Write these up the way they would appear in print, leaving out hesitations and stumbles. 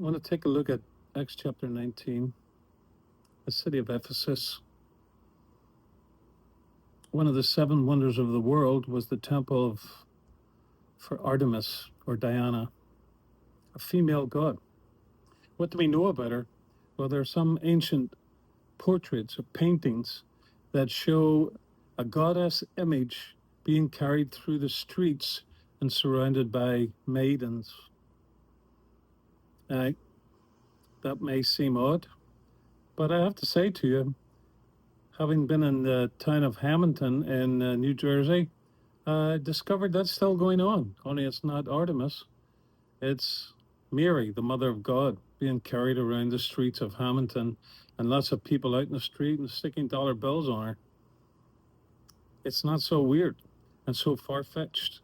I want to take a look at Acts chapter 19, the city of Ephesus. One of the seven wonders of the world was the temple for Artemis or Diana, a female god. What do we know about her? Well, there are some ancient portraits or paintings that show a goddess image being carried through the streets and surrounded by maidens. That may seem odd, but I have to say to you, having been in the town of Hamilton in New Jersey, I discovered that's still going on, only it's not Artemis. It's Mary, the Mother of God, being carried around the streets of Hamilton, and lots of people out in the street and sticking dollar bills on her. It's not so weird and so far-fetched.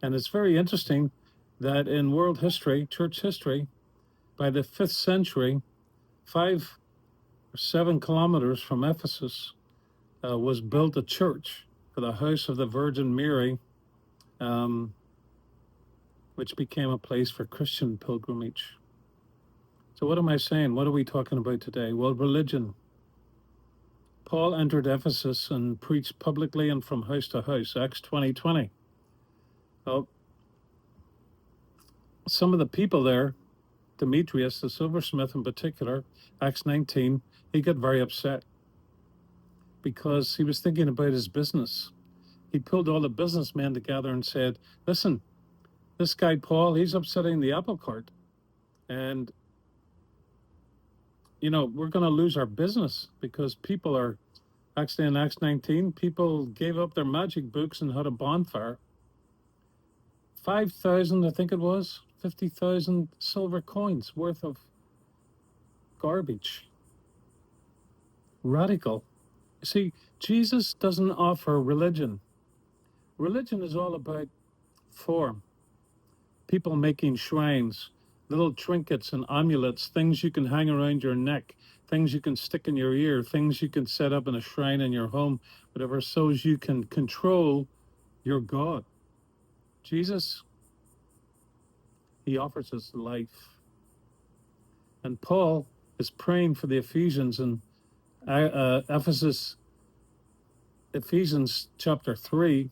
And it's very interesting that in world history, church history, by the 5th century, 5 or 7 kilometers from Ephesus, was built a church for the House of the Virgin Mary, which became a place for Christian pilgrimage. So what am I saying? What are we talking about today? Well, religion. Paul entered Ephesus and preached publicly and from house to house, Acts 20:20. Well, some of the people there, Demetrius, the silversmith in particular, Acts 19, he got very upset because he was thinking about his business. He pulled all the businessmen together and said, listen, this guy Paul, he's upsetting the apple cart. And, we're going to lose our business because people are, actually in Acts 19, people gave up their magic books and had a bonfire. 5,000, I think it was, 50,000 silver coins worth of garbage. Radical. See, Jesus doesn't offer religion. Religion is all about form. People making shrines, little trinkets and amulets, things you can hang around your neck, things you can stick in your ear, things you can set up in a shrine in your home, whatever, so as you can control your God. Jesus, he offers us life. And Paul is praying for the Ephesians in Ephesians chapter 3,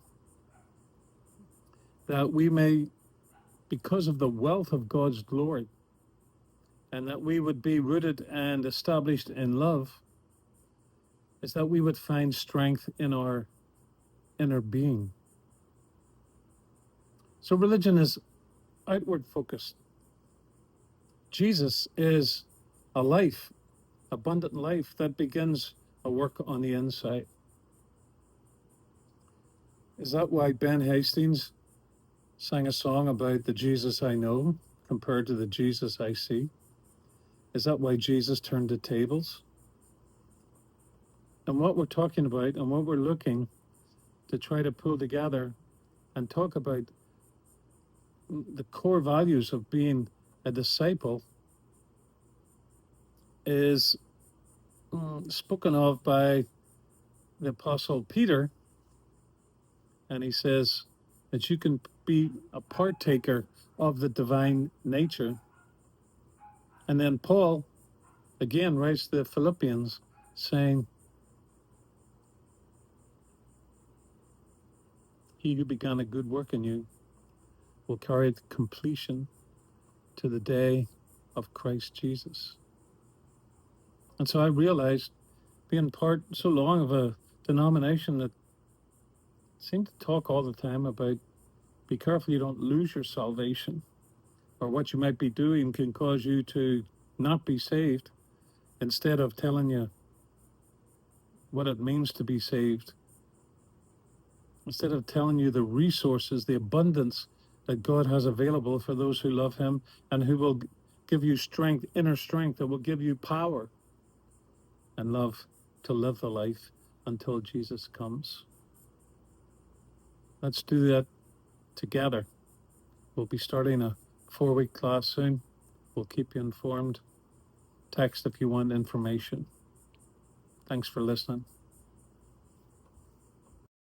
that we may, because of the wealth of God's glory, and that we would be rooted and established in love, is that we would find strength in our inner being. So religion is outward focused. Jesus is a life, abundant life that begins a work on the inside. Is that why Ben Hastings sang a song about the Jesus I know compared to the Jesus I see? Is that why Jesus turned the tables? And what we're talking about and what we're looking to try to pull together and talk about the core values of being a disciple is spoken of by the Apostle Peter. And he says that you can be a partaker of the divine nature. And then Paul, again, writes to the Philippians saying, he who began a good work in you will carry it to completion to the day of Christ Jesus. And so I realized, being part so long of a denomination that seemed to talk all the time about be careful you don't lose your salvation, or what you might be doing can cause you to not be saved, instead of telling you what it means to be saved, instead of telling you the resources, the abundance that God has available for those who love him, and who will give you strength, inner strength, that will give you power and love to live the life until Jesus comes. Let's do that together. We'll be starting a 4-week class soon. We'll keep you informed. Text if you want information. Thanks for listening.